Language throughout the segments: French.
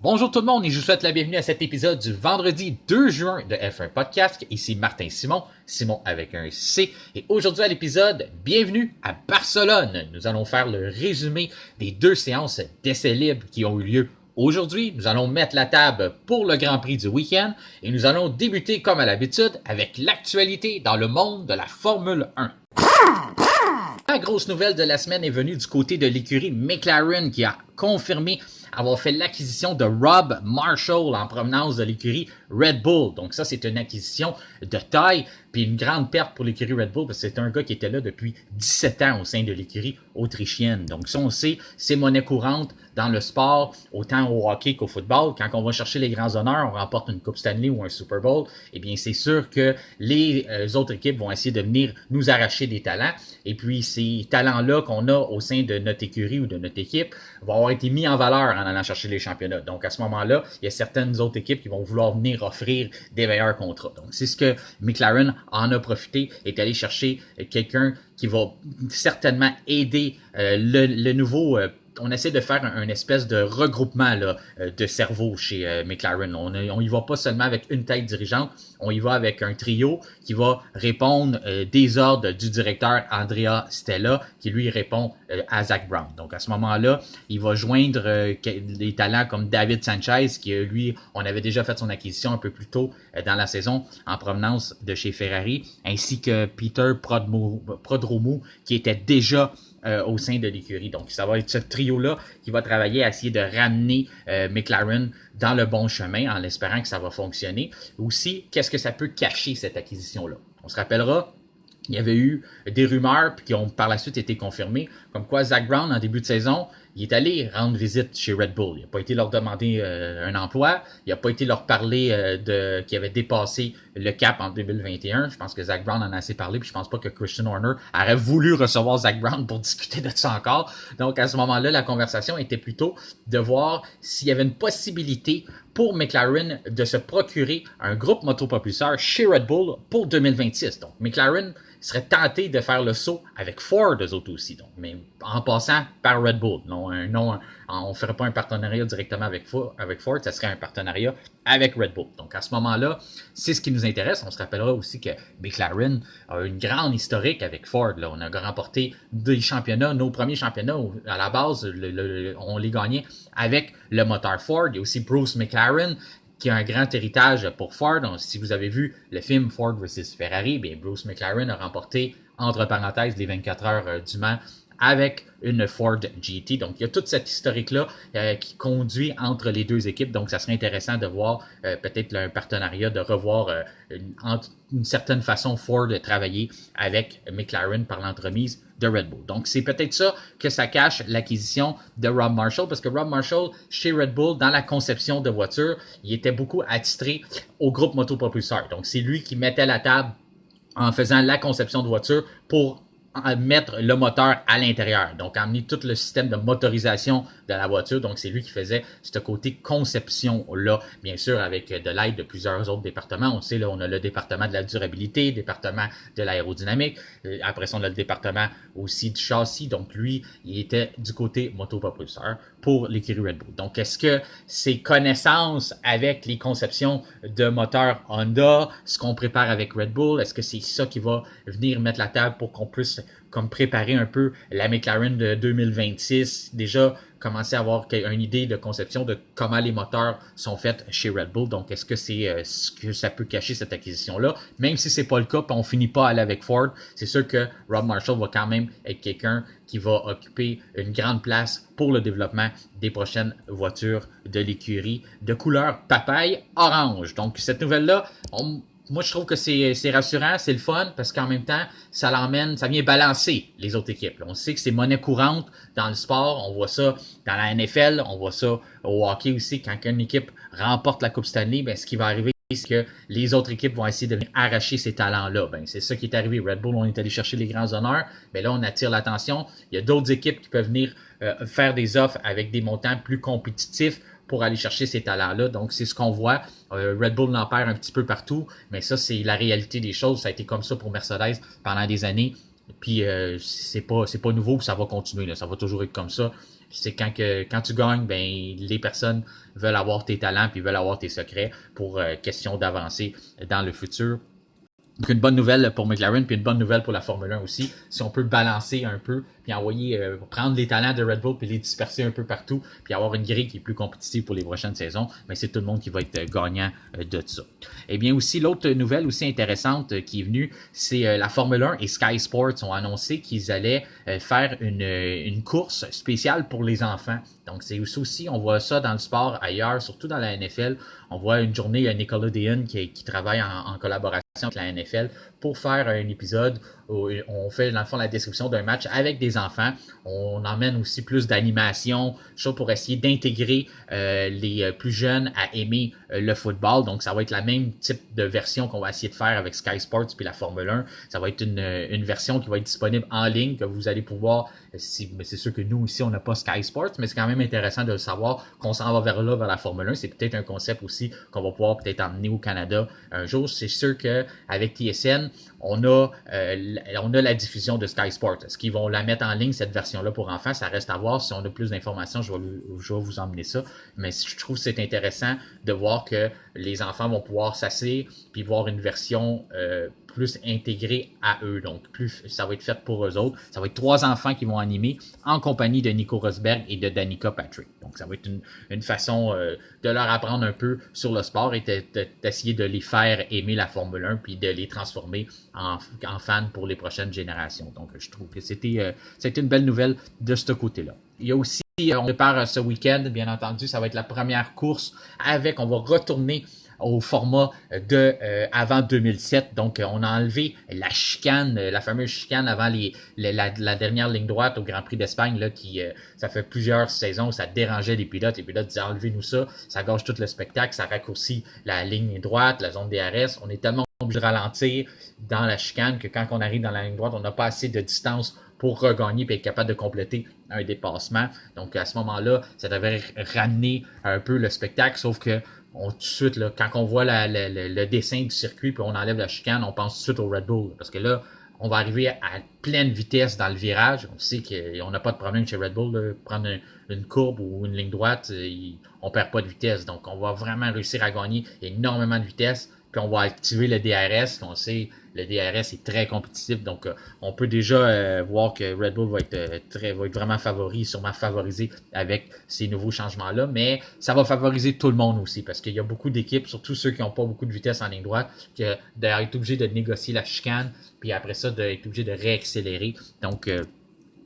Bonjour tout le monde et je vous souhaite la bienvenue à cet épisode du vendredi 2 juin de F1 Podcast. Ici Martin Simon, Simon avec un C. Et aujourd'hui à l'épisode, bienvenue à Barcelone. Nous allons faire le résumé des deux séances d'essais libres qui ont eu lieu aujourd'hui. Nous allons mettre la table pour le Grand Prix du week-end et nous allons débuter comme à l'habitude avec l'actualité dans le monde de la Formule 1. La grosse nouvelle de la semaine est venue du côté de l'écurie McLaren qui a confirmé avoir fait l'acquisition de Rob Marshall en provenance de l'écurie Red Bull. Donc ça, c'est une acquisition de taille, puis une grande perte pour l'écurie Red Bull, parce que c'est un gars qui était là depuis 17 ans au sein de l'écurie autrichienne. Donc ça, on sait, c'est monnaie courante dans le sport, autant au hockey qu'au football. Quand on va chercher les grands honneurs, on remporte une Coupe Stanley ou un Super Bowl, eh bien c'est sûr que les autres équipes vont essayer de venir nous arracher des talents. Et puis ces talents-là qu'on a au sein de notre écurie ou de notre équipe vont avoir été mis en valeur en allant chercher les championnats. Donc à ce moment-là, il y a certaines autres équipes qui vont vouloir venir offrir des meilleurs contrats. Donc c'est ce que McLaren en a profité, est allé chercher quelqu'un qui va certainement aider le nouveau... on essaie de faire une espèce de regroupement là, de cerveau chez McLaren. On y va pas seulement avec une tête dirigeante, on y va avec un trio qui va répondre des ordres du directeur Andrea Stella, qui lui répond à Zak Brown. Donc à ce moment-là, il va joindre des talents comme David Sanchez, qui lui, on avait déjà fait son acquisition un peu plus tôt dans la saison en provenance de chez Ferrari, ainsi que Peter Prodromou, qui était déjà au sein de l'écurie. Donc, ça va être ce trio-là qui va travailler à essayer de ramener McLaren dans le bon chemin en espérant que ça va fonctionner. Aussi, qu'est-ce que ça peut cacher, cette acquisition-là? On se rappellera, il y avait eu des rumeurs qui ont par la suite été confirmées, comme quoi Zak Brown, en début de saison, il est allé rendre visite chez Red Bull. Il n'a pas été leur demander un emploi. Il n'a pas été leur parler qu'il avait dépassé le cap en 2021. Je pense que Zak Brown en a assez parlé. Puis je pense pas que Christian Horner aurait voulu recevoir Zak Brown pour discuter de ça encore. Donc à ce moment-là, la conversation était plutôt de voir s'il y avait une possibilité pour McLaren de se procurer un groupe motopropulseur chez Red Bull pour 2026. Donc McLaren serait tenté de faire le saut avec Ford, eux autres aussi. Donc, mais en passant par Red Bull. On ne ferait pas un partenariat directement avec Ford, ça serait un partenariat avec Red Bull. Donc à ce moment-là, c'est ce qui nous intéresse. On se rappellera aussi que McLaren a une grande historique avec Ford. Là. On a remporté des championnats, nos premiers championnats, à la base, on les gagnait avec le moteur Ford. Il y a aussi Bruce McLaren, qui a un grand héritage pour Ford. Donc, si vous avez vu le film Ford vs Ferrari, bien Bruce McLaren a remporté, entre parenthèses, les 24 heures du Mans avec une Ford GT. Donc, il y a toute cette historique-là qui conduit entre les deux équipes. Donc, ça serait intéressant de voir peut-être un partenariat, de revoir une certaine façon Ford de travailler avec McLaren par l'entremise de Red Bull. Donc, c'est peut-être ça que ça cache l'acquisition de Rob Marshall, parce que Rob Marshall, chez Red Bull, dans la conception de voitures, il était beaucoup attitré au groupe motopropulseur. Donc, c'est lui qui mettait la table en faisant la conception de voiture pour mettre le moteur à l'intérieur, donc amener tout le système de motorisation de la voiture. Donc c'est lui qui faisait ce côté conception là, bien sûr avec de l'aide de plusieurs autres départements. On sait là, on a le département de la durabilité, le département de l'aérodynamique, après ça on a le département aussi du châssis. Donc lui, il était du côté motopropulseur pour l'écurie Red Bull. Donc est-ce que ses connaissances avec les conceptions de moteurs Honda, ce qu'on prépare avec Red Bull, est-ce que c'est ça qui va venir mettre la table pour qu'on puisse comme préparer un peu la McLaren de 2026, déjà commencer à avoir une idée de conception de comment les moteurs sont faits chez Red Bull. Donc, est-ce que c'est ce que ça peut cacher cette acquisition-là? Même si c'est pas le cas, puis on finit pas à aller avec Ford, c'est sûr que Rob Marshall va quand même être quelqu'un qui va occuper une grande place pour le développement des prochaines voitures de l'écurie de couleur papaye orange. Donc, cette nouvelle-là, moi, je trouve que c'est rassurant, c'est le fun, parce qu'en même temps, ça vient balancer les autres équipes. Là. On sait que c'est monnaie courante dans le sport. On voit ça dans la NFL, on voit ça au hockey aussi. Quand une équipe remporte la Coupe Stanley, ben, ce qui va arriver, c'est que les autres équipes vont essayer de venir arracher ces talents-là. Ben, c'est ça qui est arrivé. Red Bull, on est allé chercher les grands honneurs, mais là, on attire l'attention. Il y a d'autres équipes qui peuvent venir faire des offres avec des montants plus compétitifs pour aller chercher ces talents-là. Donc, c'est ce qu'on voit. Red Bull en perd un petit peu partout, mais ça, c'est la réalité des choses. Ça a été comme ça pour Mercedes pendant des années. Puis c'est pas nouveau, ça va continuer, là. Ça va toujours être comme ça. C'est quand tu gagnes, ben les personnes veulent avoir tes talents puis veulent avoir tes secrets pour question d'avancer dans le futur. Donc une bonne nouvelle pour McLaren puis une bonne nouvelle pour la Formule 1 aussi. Si on peut balancer un peu puis envoyer prendre les talents de Red Bull puis les disperser un peu partout puis avoir une grille qui est plus compétitive pour les prochaines saisons, mais c'est tout le monde qui va être gagnant de ça. Et bien aussi l'autre nouvelle aussi intéressante qui est venue, c'est la Formule 1 et Sky Sports ont annoncé qu'ils allaient faire une course spéciale pour les enfants. Donc c'est aussi, on voit ça dans le sport ailleurs, surtout dans la NFL. On voit une journée à Nickelodeon qui travaille en collaboration avec la NFL pour faire un épisode où on fait dans le fond la description d'un match avec des enfants. On emmène aussi plus d'animation, chose pour essayer d'intégrer les plus jeunes à aimer le football. Donc ça va être la même type de version qu'on va essayer de faire avec Sky Sports puis la Formule 1. Ça va être une version qui va être disponible en ligne que vous allez pouvoir. Mais c'est sûr que nous ici on n'a pas Sky Sports, mais c'est quand même intéressant de le savoir qu'on s'en va vers la Formule 1. C'est peut-être un concept aussi qu'on va pouvoir peut-être emmener au Canada un jour. C'est sûr que avec TSN, on a la diffusion de Sky Sports. Est-ce qu'ils vont la mettre en ligne, cette version-là pour enfants? Ça reste à voir. Si on a plus d'informations, je vais vous emmener ça. Mais je trouve que c'est intéressant de voir que les enfants vont pouvoir s'asseoir puis voir une version plus intégrée à eux. Donc, plus ça va être fait pour eux autres. Ça va être 3 enfants qui vont animer en compagnie de Nico Rosberg et de Danica Patrick. Donc, ça va être une façon de leur apprendre un peu sur le sport et d'essayer de les faire aimer la Formule 1 puis de les transformer en fans pour les prochaines générations. Donc, je trouve que c'était une belle nouvelle de ce côté-là. Il y a aussi, on prépare ce week-end, bien entendu, ça va être la première course on va retourner au format de avant 2007. Donc, on a enlevé la chicane, la fameuse chicane avant la dernière ligne droite au Grand Prix d'Espagne, là, ça fait plusieurs saisons où ça dérangeait les pilotes. Les pilotes disaient enlevez-nous ça gâche tout le spectacle, ça raccourcit la ligne droite, la zone DRS. On est tellement obligé de ralentir dans la chicane que quand on arrive dans la ligne droite, on n'a pas assez de distance pour regagner et être capable de compléter un dépassement. Donc, à ce moment-là, ça devait ramener un peu le spectacle, sauf que tout de suite, là, quand on voit le dessin du circuit puis on enlève la chicane, on pense tout de suite au Red Bull. Parce que là, on va arriver à pleine vitesse dans le virage. On sait qu'on n'a pas de problème chez Red Bull. Là, prendre une courbe ou une ligne droite, on perd pas de vitesse. Donc, on va vraiment réussir à gagner énormément de vitesse. Puis on va activer le DRS. On sait le DRS est très compétitif. Donc, on peut déjà voir que Red Bull va être vraiment sûrement favorisé avec ces nouveaux changements-là. Mais ça va favoriser tout le monde aussi parce qu'il y a beaucoup d'équipes, surtout ceux qui n'ont pas beaucoup de vitesse en ligne droite, que d'être obligé de négocier la chicane, puis après ça, d'être obligé de réaccélérer. Donc,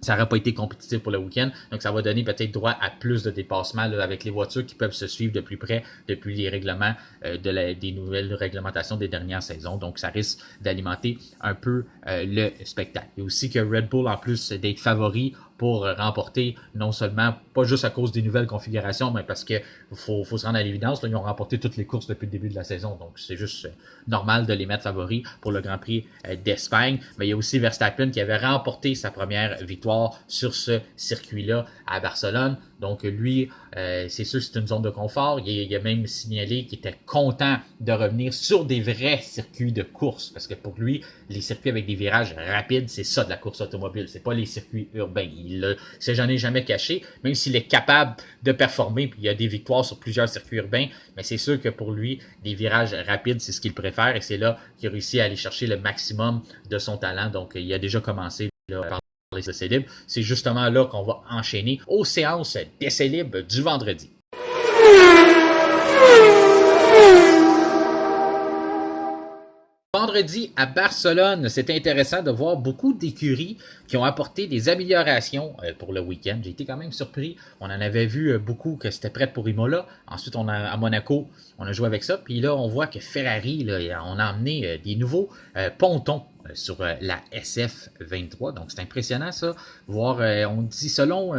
ça n'aurait pas été compétitif pour le week-end. Donc, ça va donner peut-être droit à plus de dépassements là, avec les voitures qui peuvent se suivre de plus près depuis les règlements des nouvelles réglementations des dernières saisons. Donc, ça risque d'alimenter un peu le spectacle. Et aussi que Red Bull, en plus d'être favori pour remporter, non seulement, pas juste à cause des nouvelles configurations, mais parce que faut se rendre à l'évidence, là, ils ont remporté toutes les courses depuis le début de la saison. Donc, c'est juste normal de les mettre favoris pour le Grand Prix d'Espagne. Mais il y a aussi Verstappen qui avait remporté sa première victoire sur ce circuit-là à Barcelone. Donc, lui, c'est sûr que c'est une zone de confort. Il a même signalé qu'il était content de revenir sur des vrais circuits de course. Parce que pour lui, les circuits avec des virages rapides, c'est ça de la course automobile. C'est pas les circuits urbains. Il s'est jamais caché. Même s'il est capable de performer, puis il y a des victoires sur plusieurs circuits urbains, mais c'est sûr que pour lui, des virages rapides, c'est ce qu'il préfère. Et c'est là qu'il réussit à aller chercher le maximum de son talent. Donc, il a déjà commencé là, par les essais libres. C'est justement là qu'on va enchaîner aux séances d'essais libres du vendredi. Vendredi à Barcelone, c'est intéressant de voir beaucoup d'écuries qui ont apporté des améliorations pour le week-end. J'ai été quand même surpris. On en avait vu beaucoup que c'était prêt pour Imola. Ensuite, à Monaco, on a joué avec ça. Puis là, on voit que Ferrari, là, on a emmené des nouveaux pontons sur la SF23. Donc, c'est impressionnant ça. Voir, on dit selon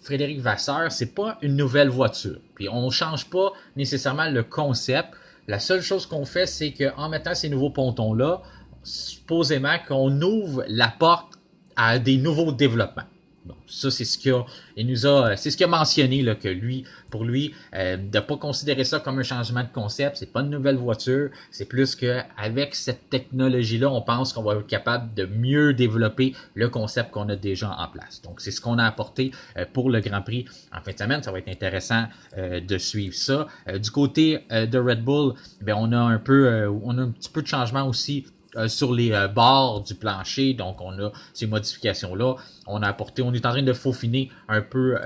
Frédéric Vasseur, c'est pas une nouvelle voiture. Puis on change pas nécessairement le concept. La seule chose qu'on fait, c'est qu'en mettant ces nouveaux pontons-là, supposément qu'on ouvre la porte à des nouveaux développements. Bon, ça, c'est ce qu'il a mentionné, là, que lui, pour lui, de pas considérer ça comme un changement de concept, c'est pas une nouvelle voiture, c'est plus que avec cette technologie-là, on pense qu'on va être capable de mieux développer le concept qu'on a déjà en place. Donc, c'est ce qu'on a apporté pour le Grand Prix en fin de semaine. Ça va être intéressant de suivre ça. Du côté de Red Bull, ben, on a un petit peu de changement aussi sur les bords du plancher. Donc, on a ces modifications-là. On est en train de faufiner un peu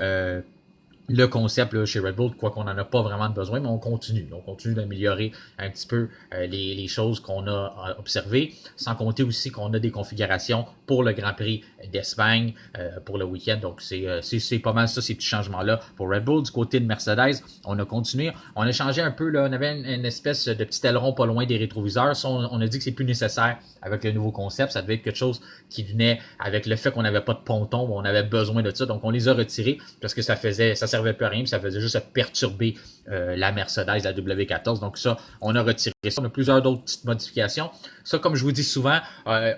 le concept là, chez Red Bull, quoi qu'on n'en a pas vraiment besoin, mais on continue. On continue d'améliorer un petit peu les choses qu'on a observées, sans compter aussi qu'on a des configurations pour le Grand Prix d'Espagne pour le week-end. Donc, c'est pas mal ça, ces petits changements-là pour Red Bull. Du côté de Mercedes, on a continué. On a changé un peu, là, on avait une espèce de petit aileron pas loin des rétroviseurs. Ça, on a dit que c'est plus nécessaire avec le nouveau concept. Ça devait être quelque chose qui venait avec le fait qu'on n'avait pas de ponton, on avait besoin de ça. Donc, on les a retirés parce que ça servait plus à rien, puis ça faisait juste perturber la Mercedes, la W14. Donc ça, on a retiré ça. On a plusieurs d'autres petites modifications. Ça, comme je vous dis souvent,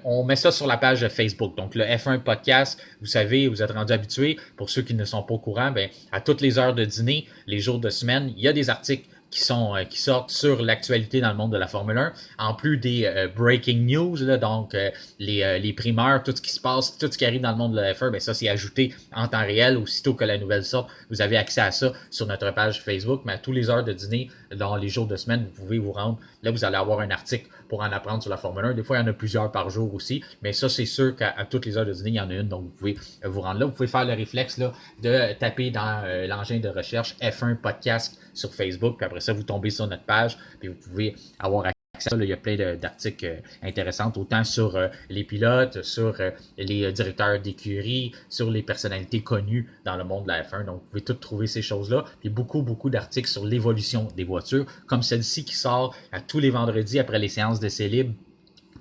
on met ça sur la page Facebook. Donc le F1 Podcast, vous savez, vous êtes rendu habitués. Pour ceux qui ne sont pas au courant, ben, à toutes les heures de dîner, les jours de semaine, il y a des articles qui sortent sur l'actualité dans le monde de la Formule 1, en plus des breaking news, là, donc les primeurs, tout ce qui se passe, tout ce qui arrive dans le monde de la F1, ben ça c'est ajouté en temps réel. Aussitôt que la nouvelle sort, vous avez accès à ça sur notre page Facebook, mais à tous les heures de dîner, dans les jours de semaine, vous pouvez vous rendre. Là, vous allez avoir un article pour en apprendre sur la Formule 1. Des fois, il y en a plusieurs par jour aussi, mais ça, c'est sûr qu'à toutes les heures de dîner, il y en a une, donc vous pouvez vous rendre là. Vous pouvez faire le réflexe là, de taper dans l'engin de recherche F1 Podcast sur Facebook, puis après ça, vous tombez sur notre page, puis vous pouvez avoir accès à ça. Là, il y a plein d'articles intéressants, autant sur les pilotes, sur les directeurs d'écurie, sur les personnalités connues dans le monde de la F1. Donc, vous pouvez tout trouver ces choses-là. Puis beaucoup d'articles sur l'évolution des voitures, comme celle-ci qui sort à tous les vendredis après les séances d'essai libre,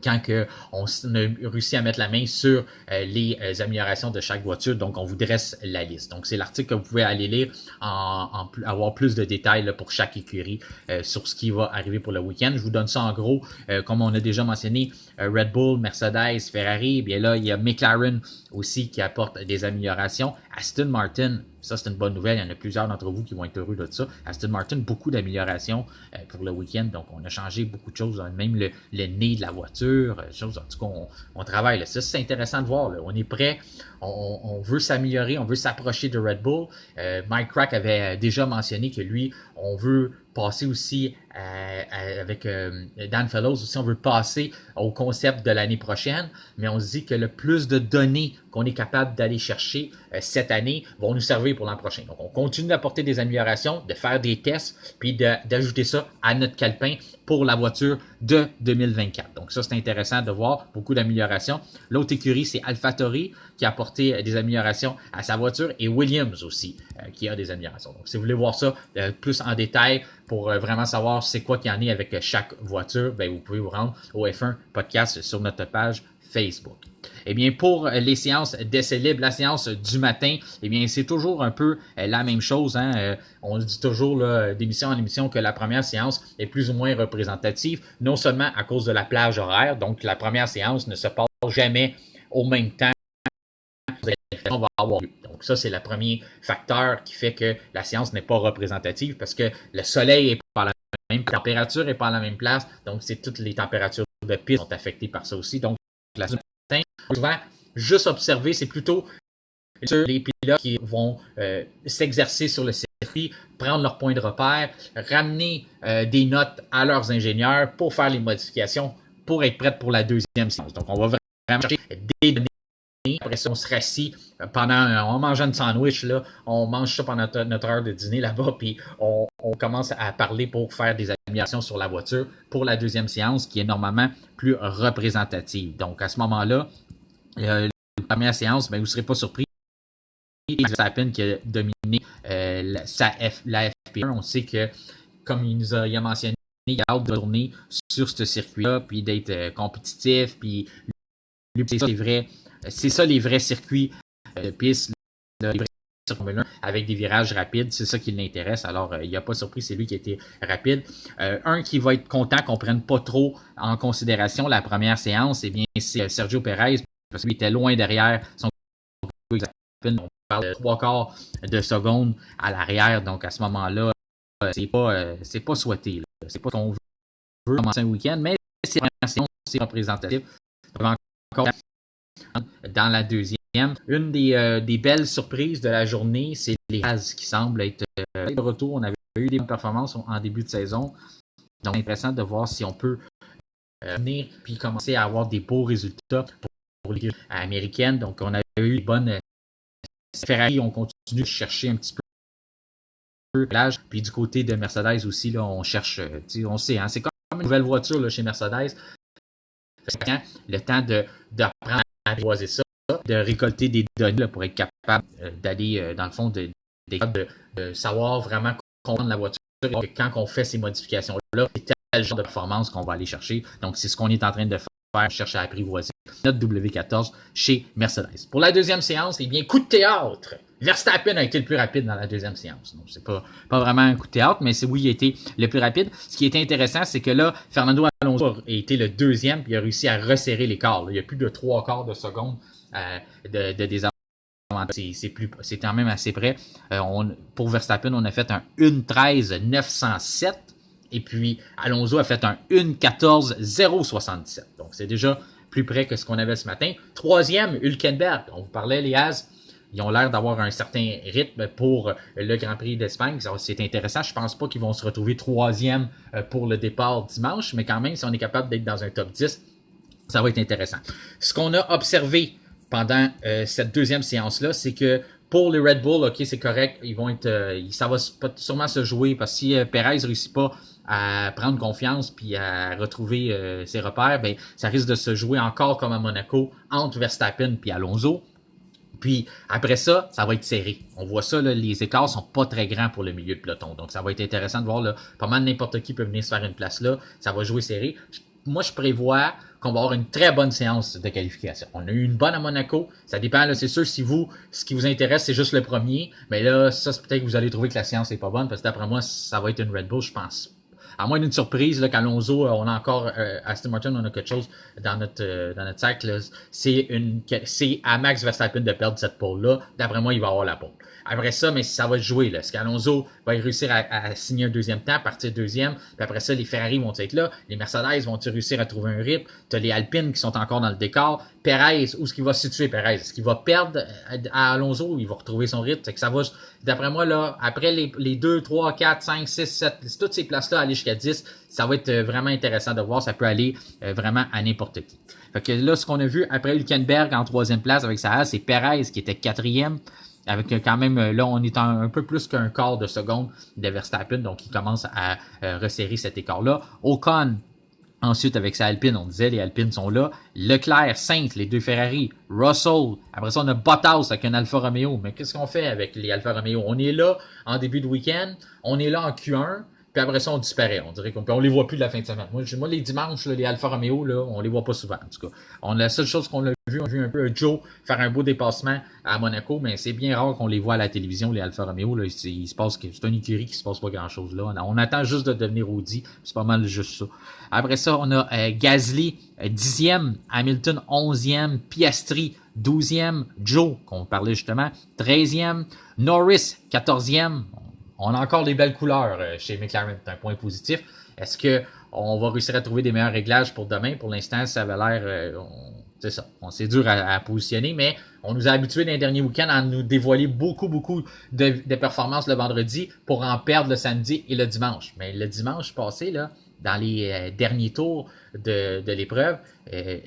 quand on a réussi à mettre la main sur les améliorations de chaque voiture. Donc, on vous dresse la liste. Donc, c'est l'article que vous pouvez aller lire, avoir plus de détails là, pour chaque écurie sur ce qui va arriver pour le week-end. Je vous donne ça en gros. Comme on a déjà mentionné, Red Bull, Mercedes, Ferrari, bien là, il y a McLaren aussi qui apporte des améliorations. Aston Martin, ça c'est une bonne nouvelle, il y en a plusieurs d'entre vous qui vont être heureux de ça. Aston Martin, beaucoup d'améliorations pour le week-end, donc on a changé beaucoup de choses, même le nez de la voiture, choses, en tout cas on travaille là. Ça c'est intéressant de voir, là. On est prêt, on veut s'améliorer, on veut s'approcher de Red Bull. Mike Crack avait déjà mentionné que lui, on veut passer aussi avec Dan Fellows aussi, on veut passer au concept de l'année prochaine, mais on se dit que le plus de données qu'on est capable d'aller chercher cette année vont nous servir pour l'an prochain. Donc, on continue d'apporter des améliorations, de faire des tests, puis d'ajouter ça à notre calepin pour la voiture de 2024. Donc, ça, c'est intéressant de voir beaucoup d'améliorations. L'autre écurie, c'est AlphaTauri qui a apporté des améliorations à sa voiture et Williams aussi qui a des améliorations. Donc, si vous voulez voir ça plus en détail pour vraiment savoir c'est quoi qu'il y en a avec chaque voiture, ben, vous pouvez vous rendre au F1 Podcast sur notre page Facebook. Eh bien, pour les séances d'essai libre, la séance du matin, eh bien, c'est toujours un peu la même chose. Hein? On dit toujours d'émission en émission que la première séance est plus ou moins représentative, non seulement à cause de la plage horaire, donc la première séance ne se passe jamais au même temps. On va avoir lieu. Donc ça, c'est le premier facteur qui fait que la séance n'est pas représentative parce que le soleil est pas à la même place, la température n'est pas à la même place, donc c'est toutes les températures de piste sont affectées par ça aussi. Donc la matin, souvent, juste observer, c'est plutôt sur les pilotes qui vont s'exercer sur le circuit, prendre leur point de repère, ramener des notes à leurs ingénieurs pour faire les modifications pour être prêts pour la deuxième séance. Donc on va vraiment chercher des données. Après ça, on se rassit en mangeant une sandwich, là, on mange ça pendant notre heure de dîner là-bas, puis on commence à parler pour faire des améliorations sur la voiture pour la deuxième séance qui est normalement plus représentative. Donc à ce moment-là, la première séance, ben, vous ne serez pas surpris. Verstappen qui a dominé la FP1. On sait que, comme il a mentionné, il a hâte de tourner sur ce circuit-là, puis d'être compétitif, puis c'est ça les vrais circuits de piste, les vrais circuits avec des virages rapides, c'est ça qui l'intéresse. Alors, il n'y a pas surpris, c'est lui qui a été rapide. Un qui va être content qu'on ne prenne pas trop en considération la première séance, eh bien, c'est Sergio Perez, parce qu'il était loin derrière son on parle de 3/4 de seconde à l'arrière. Donc, à ce moment-là, c'est pas souhaité. Là. C'est pas ce qu'on veut commencer un week-end, mais c'est représentatif. Encore dans la deuxième. Une des belles surprises de la journée, c'est les Jazz qui semblent être de retour. On avait eu des bonnes performances en début de saison. Donc, c'est intéressant de voir si on peut venir puis commencer à avoir des beaux résultats pour l'équipe américaine. Donc, on a eu des bonnes Ferrari. On continue de chercher un petit peu l'âge. Puis du côté de Mercedes aussi, là, on cherche, on sait, hein, c'est comme une nouvelle voiture là, chez Mercedes. Le temps d'apprendre à apprivoiser ça, de récolter des données là, pour être capable d'aller dans le fond de savoir vraiment comprendre la voiture et que quand on fait ces modifications-là, c'est tel genre de performance qu'on va aller chercher. Donc, c'est ce qu'on est en train de faire. On cherche à apprivoiser notre W14 chez Mercedes. Pour la deuxième séance, eh bien, coup de théâtre. Verstappen a été le plus rapide dans la deuxième séance. Donc, c'est pas vraiment un coup de théâtre, mais oui, il a été le plus rapide. Ce qui était intéressant, c'est que là, Fernando Alonso a été le deuxième, puis il a réussi à resserrer l'écart. Il y a plus de 3/4 de seconde de désavantage. C'est quand même assez près. Pour Verstappen, on a fait un 1:13.907. Et puis, Alonso a fait un 1:14.077. Donc, c'est déjà plus près que ce qu'on avait ce matin. Troisième, Hülkenberg. On vous parlait, les As. Ils ont l'air d'avoir un certain rythme pour le Grand Prix d'Espagne. C'est intéressant. Je pense pas qu'ils vont se retrouver troisième pour le départ dimanche, mais quand même, si on est capable d'être dans un top 10, ça va être intéressant. Ce qu'on a observé pendant cette deuxième séance-là, c'est que pour les Red Bull, ok, c'est correct. Ils vont être, ça va sûrement se jouer parce que si Perez réussit pas à prendre confiance puis à retrouver ses repères, ben ça risque de se jouer encore comme à Monaco entre Verstappen puis Alonso. Puis après ça, ça va être serré. On voit ça, là, les écarts sont pas très grands pour le milieu de peloton. Donc ça va être intéressant de voir là, pas mal n'importe qui peut venir se faire une place là. Ça va jouer serré. Moi, je prévois qu'on va avoir une très bonne séance de qualification. On a eu une bonne à Monaco. Ça dépend, là, c'est sûr, si vous, ce qui vous intéresse, c'est juste le premier. Mais là, ça, c'est peut-être que vous allez trouver que la séance est pas bonne, parce que d'après moi, ça va être une Red Bull, je pense. À moins d'une surprise, là, qu'Alonso, on a encore, Aston Martin, on a quelque chose dans notre sac, là. C'est à Max Verstappen de perdre cette pole-là. D'après moi, il va avoir la pole. Après ça, mais ça va jouer, là. Est-ce qu'Alonso va réussir à signer un deuxième temps, partir deuxième, puis après ça, les Ferrari vont être là, les Mercedes vont-ils réussir à trouver un rythme, t'as les Alpines qui sont encore dans le décor, Perez, où est-ce qu'il va se situer, Perez? Est-ce qu'il va perdre à Alonso ou il va retrouver son rythme? C'est que ça va, d'après moi, là, après les 2, 3, 4, 5, 6, 7, toutes ces places-là, aller jusqu'à 10, ça va être vraiment intéressant de voir, ça peut aller vraiment à n'importe qui. Fait que là, ce qu'on a vu après Hülkenberg en troisième place avec sa c'est Perez qui était quatrième. Avec quand même, là, on est un peu plus qu'un quart de seconde de Verstappen, donc il commence à resserrer cet écart-là. Ocon, ensuite avec sa Alpine, on disait, les Alpines sont là. Leclerc, Sainz, les deux Ferrari, Russell. Après ça, on a Bottas avec un Alfa Romeo. Mais qu'est-ce qu'on fait avec les Alfa Romeo? On est là en début de week-end, on est là en Q1, puis après ça, on disparaît. On dirait qu'on les voit plus de la fin de semaine. Moi les dimanches, là, les Alfa Romeo, là, on les voit pas souvent, en tout cas. La seule chose qu'on a vu, on a vu un peu Joe faire un beau dépassement à Monaco, mais c'est bien rare qu'on les voit à la télévision, les Alfa Romeo. Là, il se passe que c'est une écurie qui se passe pas grand-chose là. On attend juste de devenir Audi. C'est pas mal juste ça. Après ça, on a Gasly, 10e, Hamilton, 11e, Piastri, 12e, Joe, qu'on parlait justement, 13e, Norris, 14e. On a encore des belles couleurs chez McLaren, c'est un point positif. Est-ce que on va réussir à trouver des meilleurs réglages pour demain? Pour l'instant, ça avait l'air... c'est ça, c'est dur à positionner, mais on nous a habitués dans les derniers week-ends à nous dévoiler beaucoup de performances le vendredi pour en perdre le samedi et le dimanche. Mais le dimanche passé, là, dans les derniers tours de l'épreuve,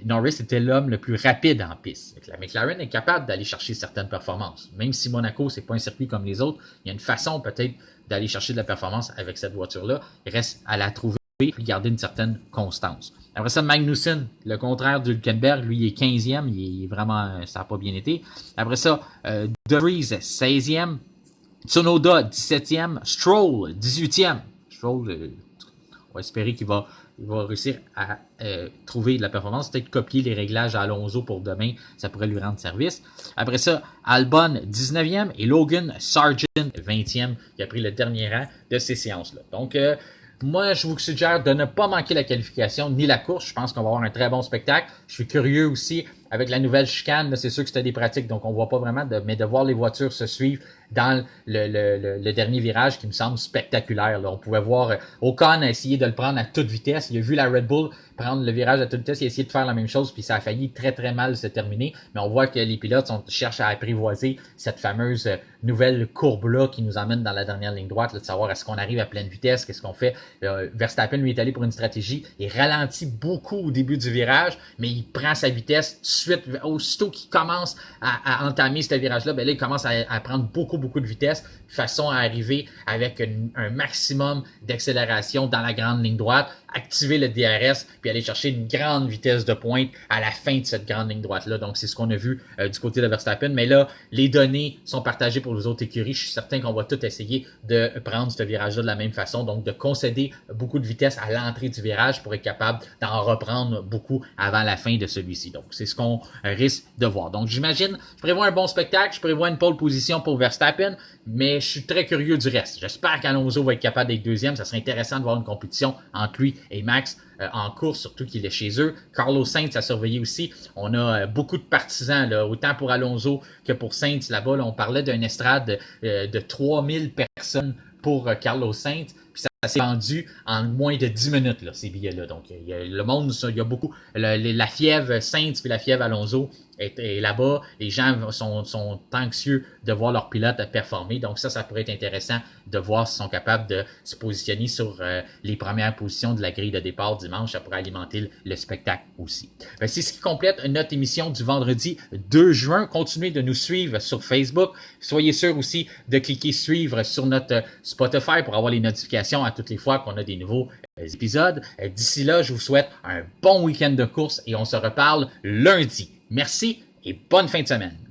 Norris était l'homme le plus rapide en piste. La McLaren est capable d'aller chercher certaines performances. Même si Monaco, c'est pas un circuit comme les autres, il y a une façon peut-être d'aller chercher de la performance avec cette voiture-là. Il reste à la trouver et garder une certaine constance. Après ça, Magnussen, le contraire de Hülkenberg, lui, il est 15e, il est vraiment, ça n'a pas bien été. Après ça, De Vries, 16e, Tsunoda, 17e, Stroll, 18e. Stroll, on va espérer qu'il va réussir à trouver de la performance, peut-être copier les réglages à Alonso pour demain, ça pourrait lui rendre service. Après ça, Albon, 19e, et Logan Sargent, 20e, qui a pris le dernier rang de ces séances-là. Donc, moi, je vous suggère de ne pas manquer la qualification ni la course. Je pense qu'on va avoir un très bon spectacle. Je suis curieux aussi avec la nouvelle chicane, c'est sûr que c'était des pratiques, donc on voit pas vraiment, mais de voir les voitures se suivre dans le dernier virage qui me semble spectaculaire. Là. On pouvait voir Ocon essayer de le prendre à toute vitesse. Il a vu la Red Bull prendre le virage à toute vitesse. Il a essayé de faire la même chose, puis ça a failli très très mal se terminer. Mais on voit que les pilotes cherchent à apprivoiser cette fameuse nouvelle courbe-là qui nous emmène dans la dernière ligne droite, là, de savoir est-ce qu'on arrive à pleine vitesse, qu'est-ce qu'on fait. Verstappen lui est allé pour une stratégie. Il ralentit beaucoup au début du virage, mais il prend sa vitesse tout de suite. Aussitôt qu'il commence à entamer ce virage-là, ben là, il commence à prendre beaucoup de vitesse, de façon à arriver avec un maximum d'accélération dans la grande ligne droite, activer le DRS, puis aller chercher une grande vitesse de pointe à la fin de cette grande ligne droite-là. Donc, c'est ce qu'on a vu du côté de Verstappen. Mais là, les données sont partagées pour les autres écuries. Je suis certain qu'on va tout essayer de prendre ce virage-là de la même façon, donc de concéder beaucoup de vitesse à l'entrée du virage pour être capable d'en reprendre beaucoup avant la fin de celui-ci. Donc, c'est ce qu'on risque de voir. Donc, j'imagine, je prévois un bon spectacle, je prévois une pole position pour Verstappen, mais je suis très curieux du reste. J'espère qu'Alonso va être capable d'être deuxième. Ça serait intéressant de voir une compétition entre lui et Max en course, surtout qu'il est chez eux. Carlos Sainz a surveillé aussi. On a beaucoup de partisans, là, autant pour Alonso que pour Sainz là-bas. Là, on parlait d'une estrade de 3000 personnes pour Carlos Sainz. Puis ça s'est vendu en moins de 10 minutes, là, ces billets-là. Donc, le monde, il y a beaucoup. La fièvre Sainz et la fièvre Alonso est là-bas. Les gens sont anxieux de voir leur pilote performer. Donc, ça pourrait être intéressant de voir s'ils sont capables de se positionner sur les premières positions de la grille de départ dimanche. Ça pourrait alimenter le spectacle aussi. C'est ce qui complète notre émission du vendredi 2 juin. Continuez de nous suivre sur Facebook. Soyez sûr aussi de cliquer suivre sur notre Spotify pour avoir les notifications à toutes les fois qu'on a des nouveaux épisodes. D'ici là, je vous souhaite un bon week-end de course et on se reparle lundi. Merci et bonne fin de semaine.